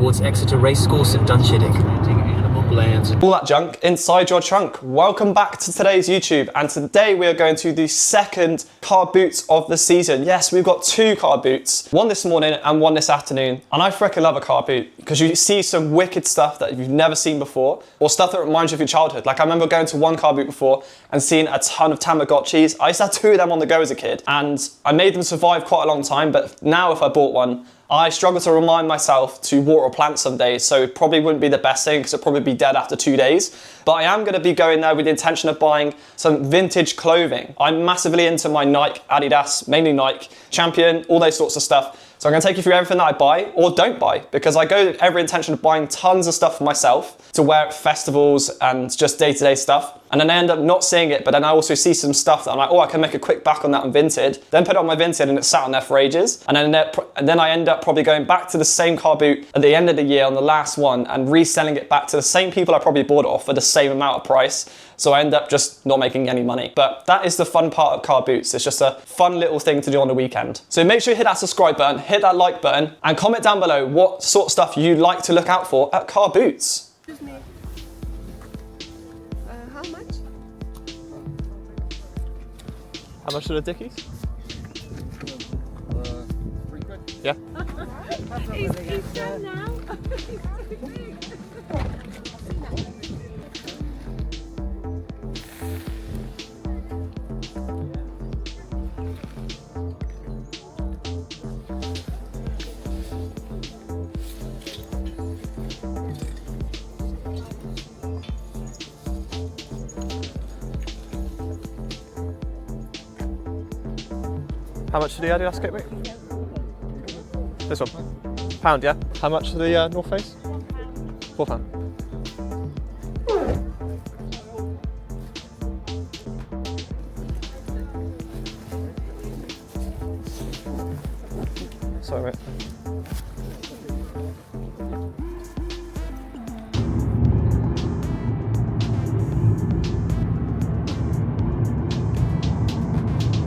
towards Exeter Racecourse at Dunchiddick. All that junk inside your trunk. Welcome back to today's YouTube, and today we are going to the second car boots of the season. Yes, we've got two car boots, one this morning and one this afternoon, and I freaking love a car boot because you see some wicked stuff that you've never seen before, or stuff that reminds you of your childhood. Like I remember going to one car boot before and seeing a ton of Tamagotchis. I used to have two of them on the go as a kid, and I made them survive quite a long time, but now if I bought one, I struggle to remind myself to water a plant some days, so it probably wouldn't be the best thing because it'd probably be dead after 2 days. But I am going to be going there with the intention of buying some vintage clothing. I'm massively into my Nike, Adidas, mainly Nike, Champion, all those sorts of stuff. So I'm going to take you through everything that I buy or don't buy, because I go with every intention of buying tons of stuff for myself to wear at festivals and just day-to-day stuff. And then I end up not seeing it, but then I also see some stuff that I'm like, oh, I can make a quick buck on that on Vinted. Then put it on my Vinted and it's sat on there for ages. And then I end up probably going back to the same car boot at the end of the year on the last one and reselling it back to the same people I probably bought it off for the same amount of price. So I end up just not making any money. But that is the fun part of car boots. It's just a fun little thing to do on the weekend. So make sure you hit that subscribe button, hit that like button, and comment down below what sort of stuff you like to look out for at car boots. Excuse me. How much? How much are the Dickies? 3 quid. Yeah. He's done now. How much for the Adidas kit, mate? This one? £1, yeah? How much for the North Face? £4. Sorry, mate.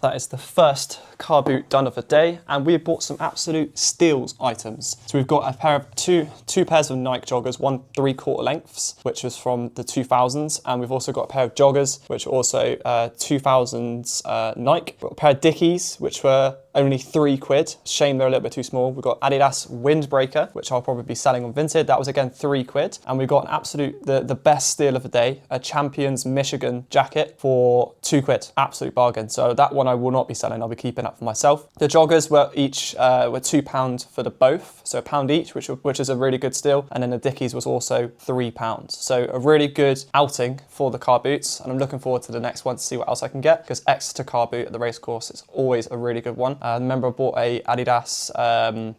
That is the first car boot done of the day, and we bought some absolute steals items. So we've got a pair of two pairs of Nike joggers, one 3/4 lengths, which was from the 2000s, and we've also got a pair of joggers, which are also 2000s Nike. We've got a pair of Dickies, which were only 3 quid. Shame they're a little bit too small. We've got Adidas Windbreaker, which I'll probably be selling on Vinted. That was again 3 quid. And we've got an absolute, the best steal of the day, a Champions Michigan jacket for 2 quid. Absolute bargain. So that one I will not be selling. I'll be keeping that for myself. The joggers were each were £2 for the both. So £1 each, which is a really good steal. And then the Dickies was also £3. So a really good outing for the car boots. And I'm looking forward to the next one to see what else I can get, because Exeter car boot at the racecourse is always a really good one. I remember I bought a Adidas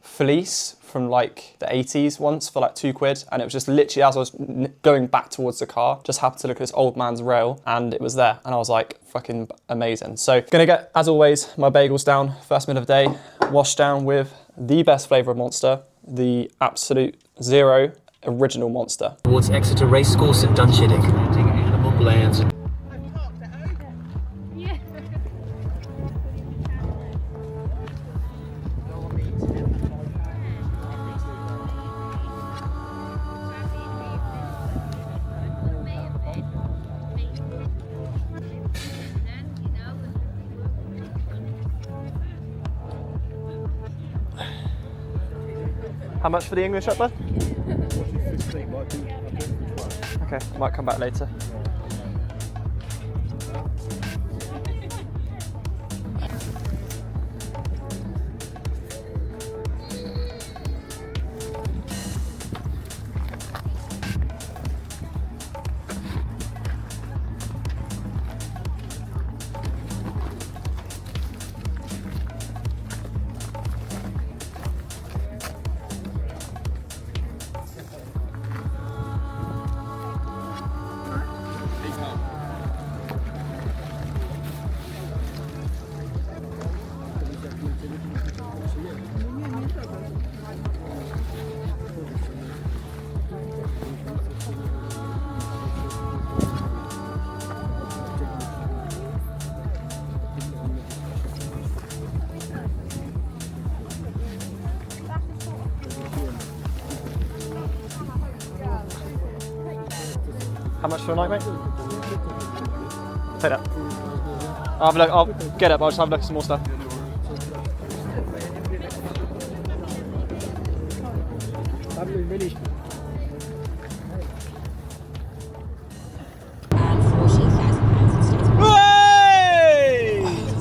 fleece from like the 80s once for like 2 quid, and it was just literally as I was going back towards the car, just happened to look at this old man's rail and it was there, and I was like, fucking amazing. So gonna get, as always, my bagels down first minute of the day, washed down with the best flavour of Monster, the Absolute Zero original Monster. Towards Exeter Racecourse at Dunchiddick. Animal lands. How much for the English up there? Okay, might come back later. How much for a night, mate? Take that. I'll have a look. I'll get it, but I'll just have a look at some more stuff.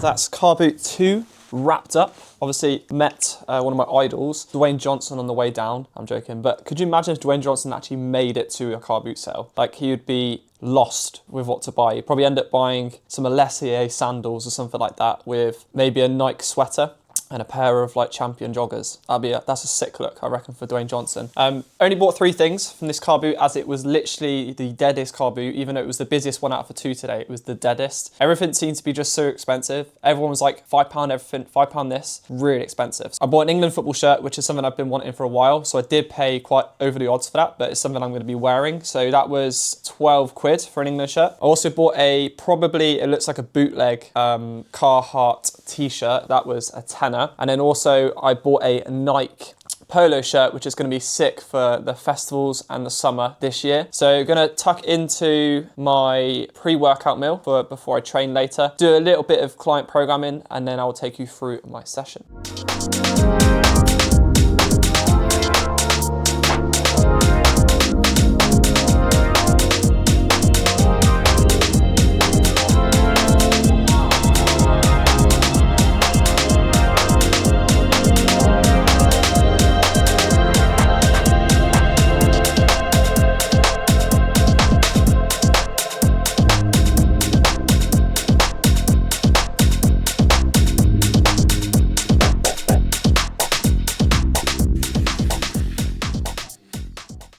That's car boot 2 wrapped up. Obviously met one of my idols, Dwayne Johnson, on the way down. I'm joking, but could you imagine if Dwayne Johnson actually made it to a car boot sale? Like, he would be lost with what to buy. He'd probably end up buying some Alessier sandals or something like that with maybe a Nike sweater and a pair of like Champion joggers. That's a sick look, I reckon, for Dwayne Johnson. Only bought 3 things from this car boot, as it was literally the deadest car boot. Even though it was the busiest one out for 2 today, it was the deadest. Everything seemed to be just so expensive. Everyone was like £5 everything, £5 this, really expensive. I bought an England football shirt, which is something I've been wanting for a while. So I did pay quite over the odds for that, but it's something I'm gonna be wearing. So that was 12 quid for an England shirt. I also bought it looks like a bootleg Carhartt t-shirt. That was a tenner. And then also I bought a Nike polo shirt, which is going to be sick for the festivals and the summer this year. So going to tuck into my pre-workout meal before I train later, do a little bit of client programming, and then I'll take you through my session.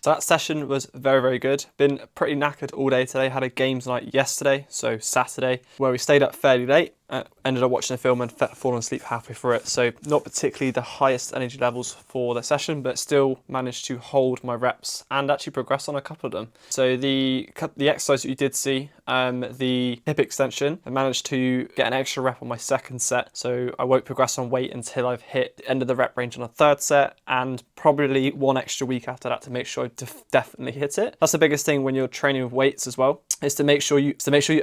So that session was very, very good. Been pretty knackered all day today. Had a games night yesterday, so Saturday, where we stayed up fairly late. Ended up watching a film and fallen asleep halfway through it. So not particularly the highest energy levels for the session, but still managed to hold my reps and actually progress on a couple of them. So the exercise that you did see, the hip extension, I managed to get an extra rep on my second set. So I won't progress on weight until I've hit the end of the rep range on a third set, and probably 1 extra week after that to make sure I definitely hit it. That's the biggest thing when you're training with weights as well, is to make sure you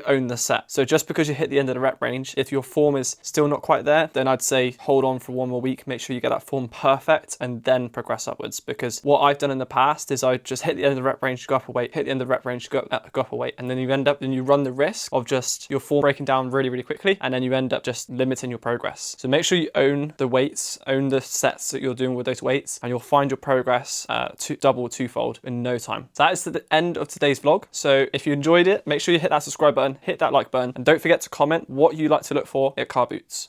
own the set. So just because you hit the end of the rep range, if your form is still not quite there, then I'd say hold on for 1 more week, make sure you get that form perfect, and then progress upwards. Because what I've done in the past is I just hit the end of the rep range, go up a weight, hit the end of the rep range, go up a weight, and then you run the risk of just your form breaking down really, really quickly, and then you end up just limiting your progress. So make sure you own the weights, own the sets that you're doing with those weights, and you'll find your progress twofold in no time. So that is the end of today's vlog. So if you enjoyed it, make sure you hit that subscribe button, hit that like button, and don't forget to comment what you like to look for at car boots.